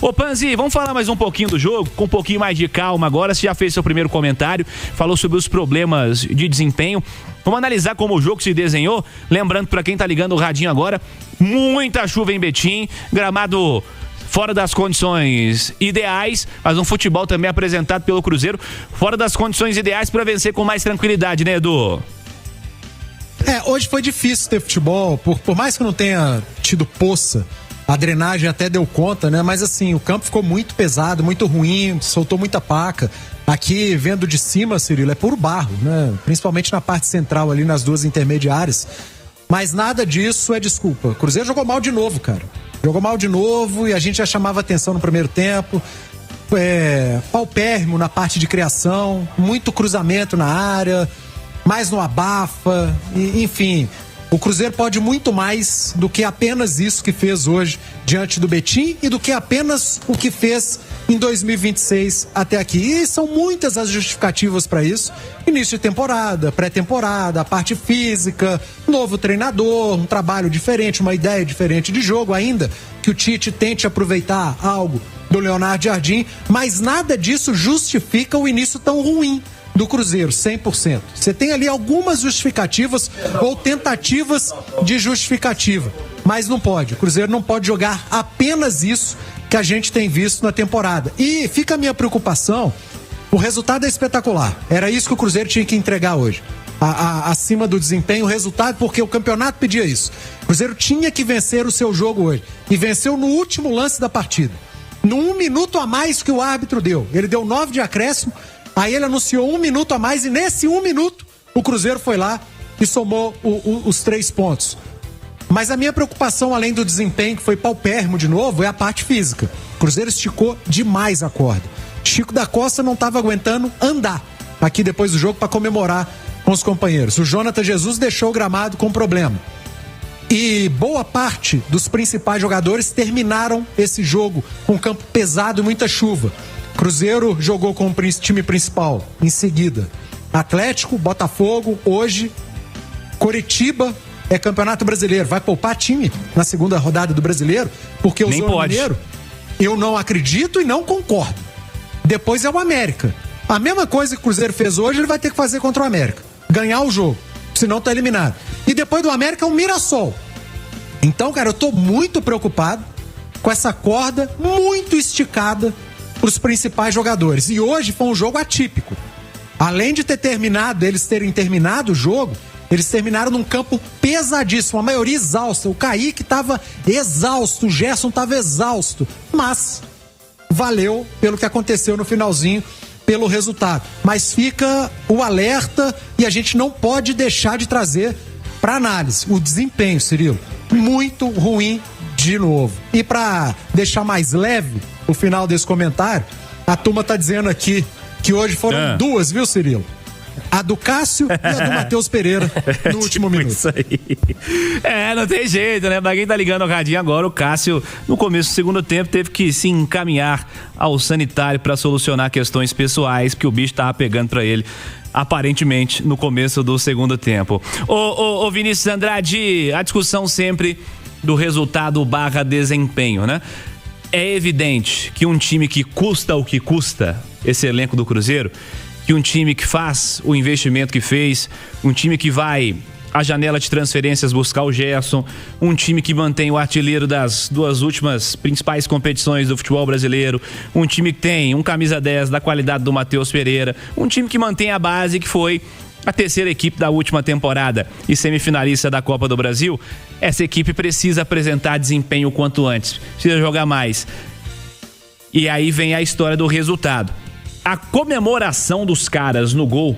Ô Panzi, vamos falar mais um pouquinho do jogo, com um pouquinho mais de calma agora. Você já fez seu primeiro comentário, falou sobre os problemas de desempenho. Vamos analisar como o jogo se desenhou. Lembrando, para quem tá ligando o radinho agora, muita chuva em Betim, gramado fora das condições ideais, mas um futebol também apresentado pelo Cruzeiro fora das condições ideais para vencer com mais tranquilidade, né, Edu? Hoje foi difícil ter futebol, por mais que não tenha tido poça, a drenagem até deu conta, né? Mas assim, o campo ficou muito pesado, muito ruim, soltou muita paca. Aqui, vendo de cima, Cirilo, é puro barro, né? Principalmente na parte central ali, nas duas intermediárias. Mas nada disso é desculpa. O Cruzeiro jogou mal de novo, cara. Jogou mal de novo e a gente já chamava atenção no primeiro tempo. Paupérrimo na parte de criação, muito cruzamento na área, mais no abafa, enfim. O Cruzeiro pode muito mais do que apenas isso que fez hoje diante do Betim e do que apenas o que fez em 2026 até aqui. E são muitas as justificativas para isso. Início de temporada, pré-temporada, a parte física, novo treinador, um trabalho diferente, uma ideia diferente de jogo, ainda que o Tite tente aproveitar algo do Leonardo Jardim, mas nada disso justifica o início tão ruim do Cruzeiro, 100%. Você tem ali algumas justificativas ou tentativas de justificativa, mas não pode. O Cruzeiro não pode jogar apenas isso que a gente tem visto na temporada. E fica a minha preocupação, o resultado é espetacular. Era isso que o Cruzeiro tinha que entregar hoje. Acima do desempenho, o resultado, porque o campeonato pedia isso. O Cruzeiro tinha que vencer o seu jogo hoje. E venceu no último lance da partida. No 1 minuto a mais que o árbitro deu. Ele deu 9 de acréscimo. Aí ele anunciou 1 minuto a mais e nesse 1 minuto o Cruzeiro foi lá e somou os 3 pontos. Mas a minha preocupação, além do desempenho, que foi paupérrimo de novo, é a parte física. O Cruzeiro esticou demais a corda. Chico da Costa não estava aguentando andar aqui depois do jogo para comemorar com os companheiros. O Jonathan Jesus deixou o gramado com problema. E boa parte dos principais jogadores terminaram esse jogo com campo pesado e muita chuva. Cruzeiro jogou com o time principal em seguida. Atlético, Botafogo, hoje, Coritiba, é Campeonato Brasileiro. Vai poupar time na segunda rodada do Brasileiro? Porque usou o Mineiro? Eu não acredito e não concordo. Depois é o América. A mesma coisa que o Cruzeiro fez hoje, ele vai ter que fazer contra o América. Ganhar o jogo, senão tá eliminado. E depois do América é o Mirassol. Então, cara, eu tô muito preocupado com essa corda muito esticada os principais jogadores. E hoje foi um jogo atípico. Além de eles terem terminado o jogo, eles terminaram num campo pesadíssimo, a maioria exausta. O Kaique estava exausto, o Gerson estava exausto, mas valeu pelo que aconteceu no finalzinho, pelo resultado. Mas fica o alerta e a gente não pode deixar de trazer para análise o desempenho, Cirilo, muito ruim de novo. E para deixar mais leve o final desse comentário, a turma tá dizendo aqui que hoje foram 2, viu, Cirilo? A do Cássio e a do Matheus Pereira no último minuto. Isso aí. Não tem jeito, né? Pra quem tá ligando o radinho agora, o Cássio, no começo do segundo tempo, teve que se encaminhar ao sanitário para solucionar questões pessoais que o bicho tava pegando pra ele, aparentemente, no começo do segundo tempo. Ô Vinícius Andrade, a discussão sempre do resultado / desempenho, né? É evidente que um time que custa o que custa, esse elenco do Cruzeiro, que um time que faz o investimento que fez, um time que vai à janela de transferências buscar o Gerson, um time que mantém o artilheiro das 2 últimas principais competições do futebol brasileiro, um time que tem um camisa 10 da qualidade do Matheus Pereira, um time que mantém a base, que foi a terceira equipe da última temporada e semifinalista da Copa do Brasil. Essa equipe precisa apresentar desempenho o quanto antes, precisa jogar mais. E aí vem a história do resultado. A comemoração dos caras no gol,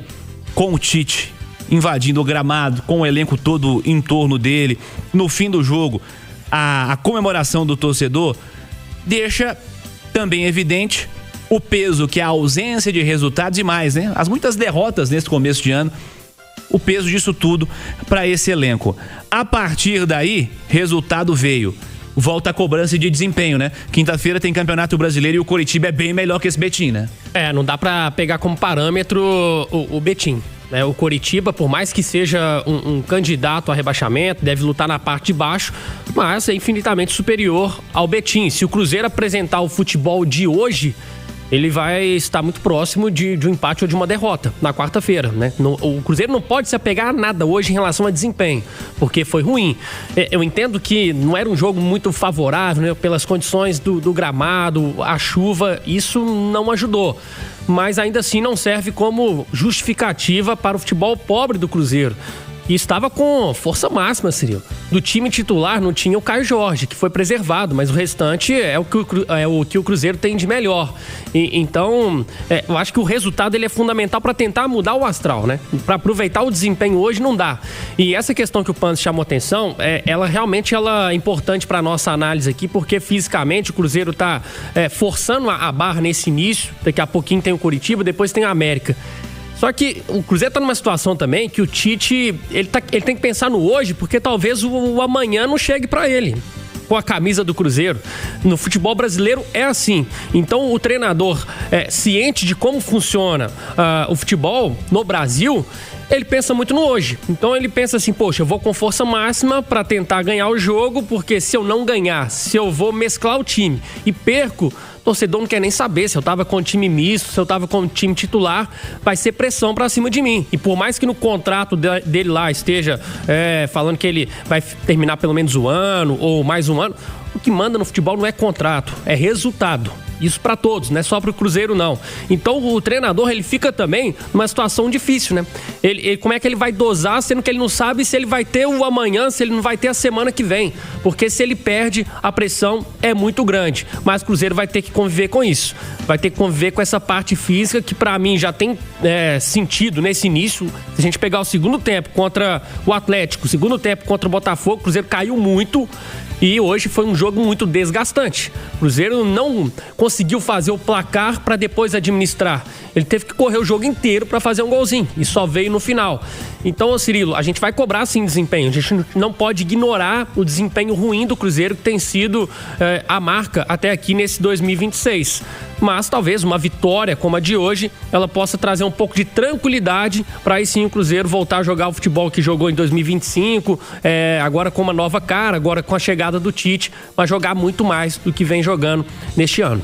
com o Tite invadindo o gramado, com o elenco todo em torno dele, no fim do jogo, a comemoração do torcedor, deixa também evidente o peso que a ausência de resultados e mais, né? As muitas derrotas nesse começo de ano, o peso disso tudo para esse elenco. A partir daí, resultado veio. Volta a cobrança de desempenho, né? Quinta-feira tem Campeonato Brasileiro e o Coritiba é bem melhor que esse Betim, né? Não dá pra pegar como parâmetro o Betim. né? O Coritiba, por mais que seja um candidato a rebaixamento, deve lutar na parte de baixo, mas é infinitamente superior ao Betim. Se o Cruzeiro apresentar o futebol de hoje, ele vai estar muito próximo de um empate ou de uma derrota na quarta-feira, né? O Cruzeiro não pode se apegar a nada hoje em relação a desempenho, porque foi ruim. Eu entendo que não era um jogo muito favorável, né? Pelas condições do gramado, a chuva, isso não ajudou. Mas ainda assim não serve como justificativa para o futebol pobre do Cruzeiro. E estava com força máxima, Cirilo. Do time titular não tinha o Caio Jorge, que foi preservado, mas o restante é o que o Cruzeiro tem de melhor. Então, eu acho que o resultado ele é fundamental para tentar mudar o astral, né? Para aproveitar o desempenho hoje não dá. E essa questão que o Panzi chamou atenção, ela realmente é importante para nossa análise aqui, porque fisicamente o Cruzeiro está forçando a barra nesse início. Daqui a pouquinho tem o Coritiba, depois tem a América. Só que o Cruzeiro tá numa situação também que o Tite, ele tem que pensar no hoje, porque talvez o amanhã não chegue para ele com a camisa do Cruzeiro. No futebol brasileiro é assim. Então o treinador ciente de como funciona o futebol no Brasil, ele pensa muito no hoje. Então ele pensa assim, poxa, eu vou com força máxima para tentar ganhar o jogo, porque se eu não ganhar, se eu vou mesclar o time e perco, o torcedor não quer nem saber se eu tava com time misto, se eu tava com time titular, vai ser pressão pra cima de mim. E por mais que no contrato dele lá esteja falando que ele vai terminar pelo menos um ano ou mais um ano, o que manda no futebol não é contrato, é resultado. Isso para todos, não é só pro Cruzeiro não. Então o treinador ele fica também numa situação difícil, né? Ele como é que ele vai dosar, sendo que ele não sabe se ele vai ter o amanhã, se ele não vai ter a semana que vem. Porque se ele perde, a pressão é muito grande. Mas o Cruzeiro vai ter que conviver com isso. Vai ter que conviver com essa parte física que para mim já tem sentido nesse início. Se a gente pegar o segundo tempo contra o Atlético, o segundo tempo contra o Botafogo, o Cruzeiro caiu muito. E hoje foi um jogo muito desgastante. O Cruzeiro não conseguiu fazer o placar para depois administrar. Ele teve que correr o jogo inteiro para fazer um golzinho e só veio no final. Então, Cirilo, a gente vai cobrar sim desempenho. A gente não pode ignorar o desempenho ruim do Cruzeiro, que tem sido a marca até aqui nesse 2026. Mas talvez uma vitória como a de hoje, ela possa trazer um pouco de tranquilidade para aí sim o Cruzeiro voltar a jogar o futebol que jogou em 2025, agora com uma nova cara, agora com a chegada do Tite, vai jogar muito mais do que vem jogando neste ano.